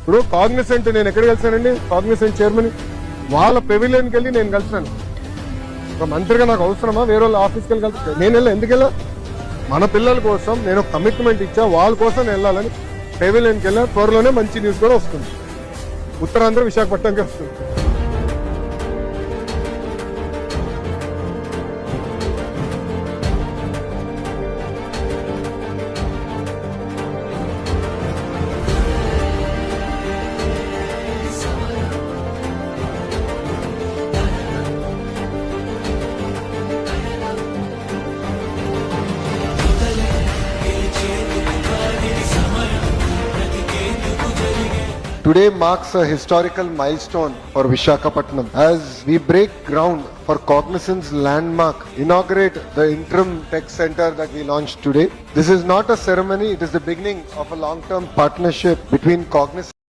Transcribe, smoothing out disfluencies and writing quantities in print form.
ఇప్పుడు కాగ్నిసెంట్ నేను ఎక్కడ కలిసానండి, కాగ్నిసెంట్ చైర్మన్ వాళ్ళ పెవిలియన్కి వెళ్ళి నేను కలిసాను. ఒక మంత్రిగా నాకు అవసరమా వేరే వాళ్ళ ఆఫీస్కి వెళ్ళి కలిసి? నేను వెళ్ళా, ఎందుకు వెళ్ళా? మన పిల్లల కోసం నేను కమిట్మెంట్ ఇచ్చా, వాళ్ళ కోసం నేను వెళ్ళాలని పెవిలియన్కి వెళ్ళా. త్వరలోనే మంచి న్యూస్ కూడా వస్తుంది, ఉత్తరాంధ్ర విశాఖపట్నంకి వస్తుంది. Today marks a historical milestone for Visakhapatnam as we break ground for Cognizant's landmark, inaugurate the interim tech center that we launched today. This is not a ceremony, it is the beginning of a long-term partnership between Cognizant